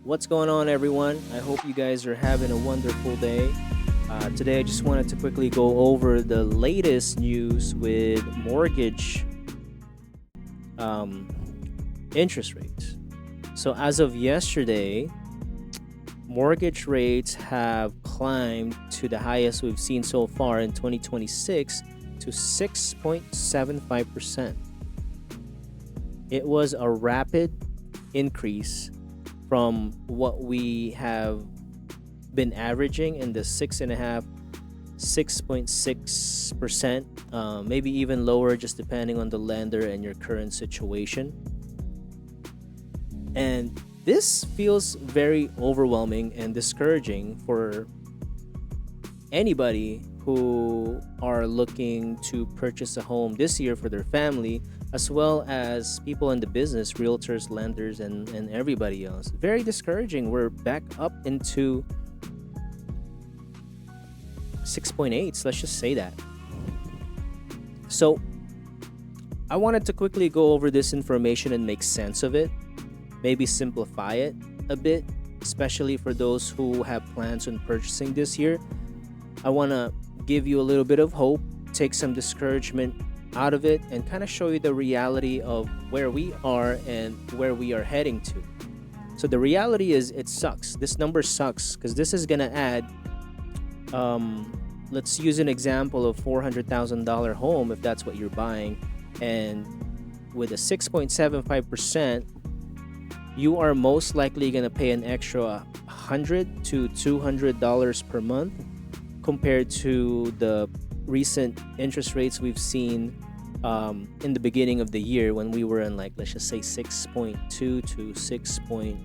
What's going on, everyone? I hope you guys are having a wonderful day. Today, I just wanted to quickly go over the latest news with mortgage um, interest rates. So, as of yesterday, mortgage rates have climbed to the highest we've seen so far in 2026 to 6.75%. It was a rapid increase from what we have been averaging in the 6.6%, maybe even lower, just depending on the lender and your current situation. And this feels very overwhelming and discouraging for anybody who are looking to purchase a home this year for their family, as well as people in the business, realtors, lenders, and everybody else. Very discouraging. We're back up into 6.8s, let's just say that. So I wanted to quickly go over this information and make sense of it, maybe simplify it a bit, especially for those who have plans on purchasing this year. I want to give you a little bit of hope, take some discouragement out of it, and kind of show you the reality of where we are and where we are heading to. So the reality is, it sucks. This number sucks because this is going to add, let's use an example of $400,000 home if that's what you're buying. And with a 6.75%, you are most likely going to pay an extra $100 to $200 per month compared to the recent interest rates we've seen in the beginning of the year, when we were in, like, let's just say 6.2 to 6.4,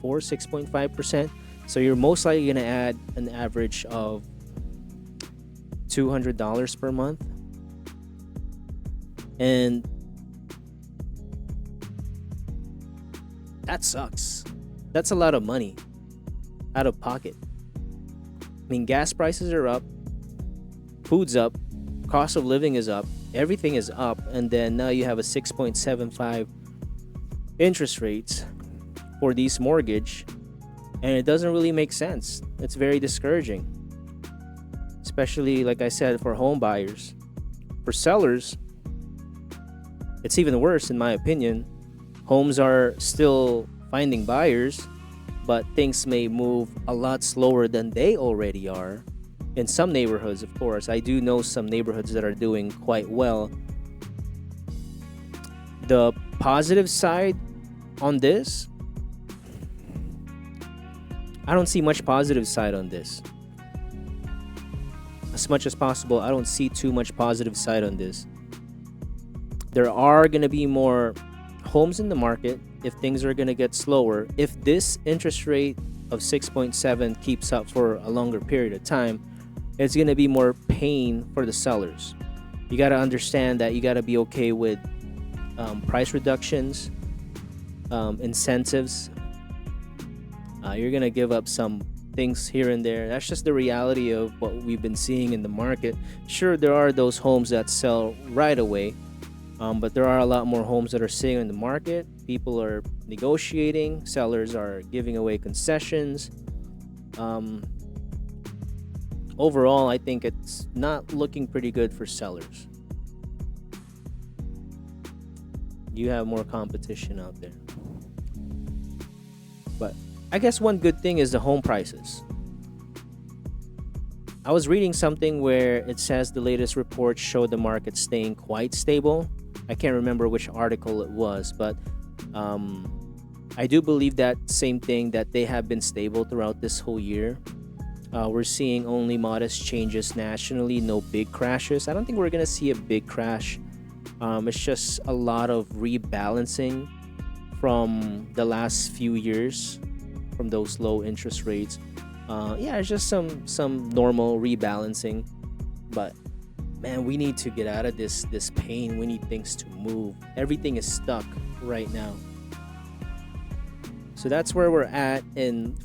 6.5%. So you're most likely going to add an average of $200 per month. And that sucks. That's a lot of money out of pocket. I mean, gas prices are up, food's up, cost of living is up, everything is up, and then now you have a 6.75 interest rates for these mortgage, and it doesn't really make sense. It's very discouraging, especially, like I said, for home buyers. For sellers, it's even worse, in my opinion. Homes are still finding buyers, but things may move a lot slower than they already are. In some neighborhoods, of course. I do know some neighborhoods that are doing quite well. The positive side on this, I don't see much positive side on this. As much as possible, I don't see too much positive side on this. There are going to be more homes in the market if things are going to get slower. If this interest rate of 6.7 keeps up for a longer period of time, it's going to be more pain for the sellers. You got to understand that you got to be okay with price reductions, incentives. You're going to give up some things here and there. That's just the reality of what we've been seeing in the market. Sure, there are those homes that sell right away, but there are a lot more homes that are sitting in the market. People are negotiating. Sellers are giving away concessions. Overall, I think it's not looking pretty good for sellers. You have more competition out there. But I guess one good thing is the home prices. I was reading something where it says the latest reports show the market staying quite stable. I can't remember which article it was, but I do believe that same thing, that they have been stable throughout this whole year. We're seeing only modest changes nationally, no big crashes. I don't think we're going to see a big crash. It's just a lot of rebalancing from the last few years, from those low interest rates. It's just some normal rebalancing. But man, we need to get out of this pain. We need things to move. Everything is stuck right now. So that's where we're at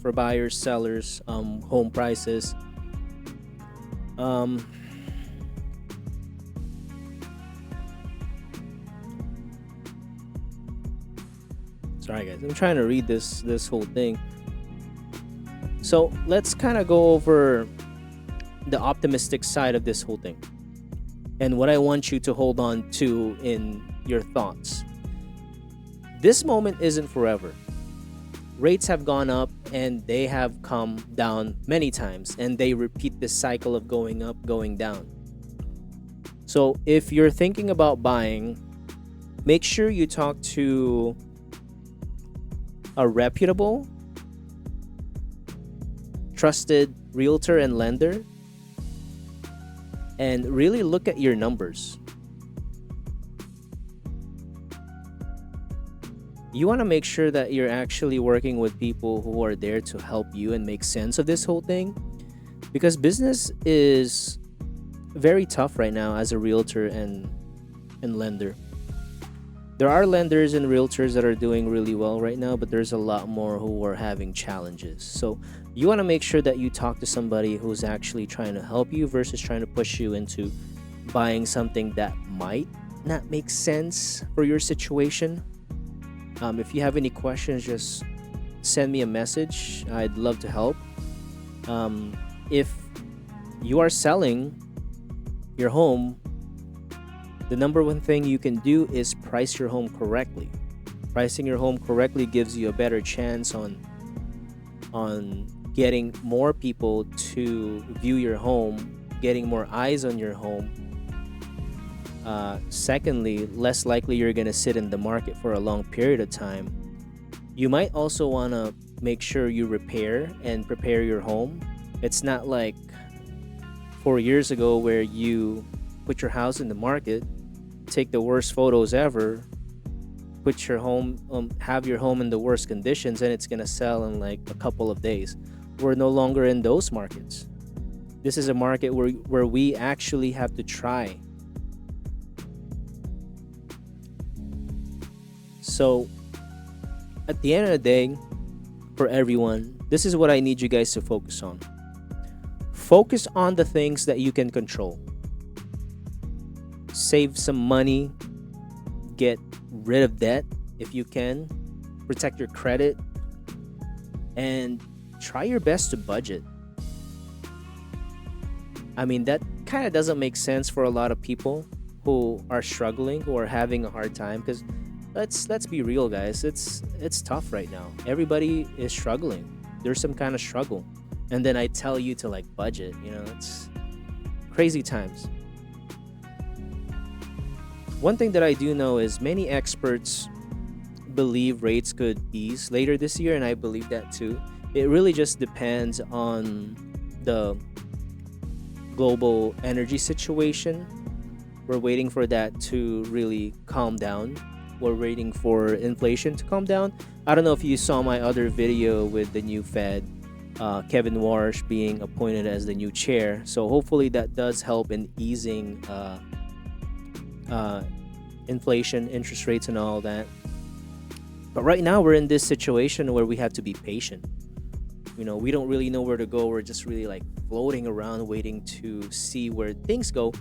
for buyers, sellers, home prices. Sorry guys, I'm trying to read this whole thing. So let's kind of go over the optimistic side of this whole thing and what I want you to hold on to in your thoughts. This moment isn't forever. Rates have gone up and they have come down many times, and they repeat this cycle of going up, going down. So if you're thinking about buying, make sure you talk to a reputable, trusted realtor and lender, and really look at your numbers. You want to make sure that you're actually working with people who are there to help you and make sense of this whole thing, because business is very tough right now as a realtor and lender. There are lenders and realtors that are doing really well right now, but there's a lot more who are having challenges. So you want to make sure that you talk to somebody who's actually trying to help you versus trying to push you into buying something that might not make sense for your situation. If you have any questions, just send me a message. I'd love to help. If you are selling your home, the number one thing you can do is price your home correctly. Pricing your home correctly gives you a better chance on getting more people to view your home, getting more eyes on your home. Secondly, less likely you're going to sit in the market for a long period of time. You might also want to make sure you repair and prepare your home. It's not like 4 years ago where you put your house in the market, take the worst photos ever, put your home, have your home in the worst conditions, and it's going to sell in like a couple of days. We're no longer in those markets. This is a market where we actually have to try. So at the end of the day, for everyone, this is what I need you guys to focus on. Focus on the things that you can control. Save some money, get rid of debt if you can, protect your credit, and try your best to budget. I mean, that kind of doesn't make sense for a lot of people who are struggling, who are having a hard time, because let's be real, guys. It's tough right now. Everybody is struggling. There's some kind of struggle. And then I tell you to like budget, it's crazy times. One thing that I do know is many experts believe rates could ease later this year, and I believe that too. It really just depends on the global energy situation. We're waiting for that to really calm down. We're waiting for inflation to calm down. I don't know if you saw my other video with the new Fed, Kevin Warsh being appointed as the new chair. So hopefully that does help in easing inflation, interest rates, and all that. But right now we're in this situation where we have to be patient. We don't really know where to go. We're just really like floating around waiting to see where things go.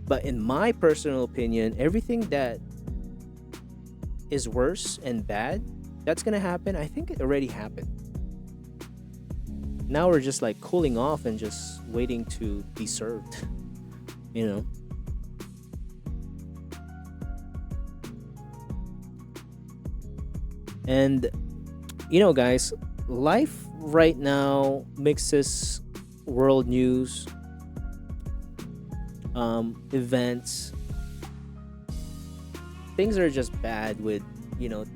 But in my personal opinion, everything that is worse and bad that's gonna happen, I think it already happened. Now we're just like cooling off and just waiting to be served. And guys, life right now mixes world news, events. Things are just bad with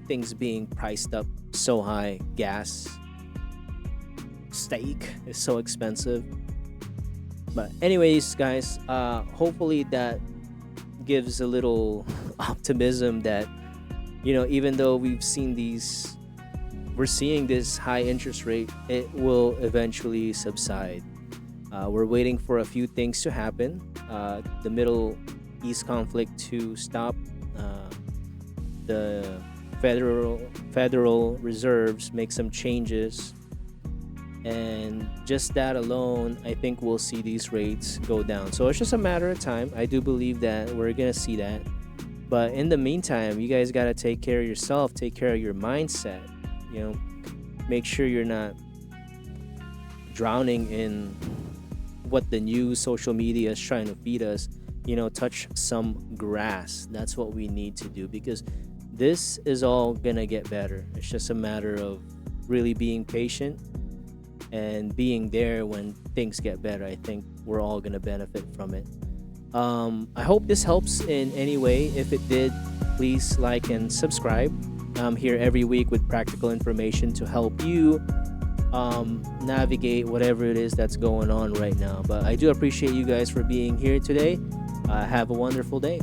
things being priced up so high. Gas, steak is so expensive. But anyways, guys, hopefully that gives a little optimism that even though we're seeing this high interest rate, it will eventually subside. We're waiting for a few things to happen. The Middle East conflict to stop. The Federal Reserves make some changes, and just that alone, I think we'll see these rates go down. So it's just a matter of time. I do believe that we're gonna see that. But in the meantime, you guys gotta take care of yourself, take care of your mindset. Make sure you're not drowning in what the news, social media is trying to feed us, touch some grass. That's what we need to do, because this is all gonna get better. It's just a matter of really being patient and being there when things get better. I think we're all gonna benefit from it. I hope this helps in any way. If it did, please like and subscribe. I'm here every week with practical information to help you navigate whatever it is that's going on right now. But I do appreciate you guys for being here today. Have a wonderful day.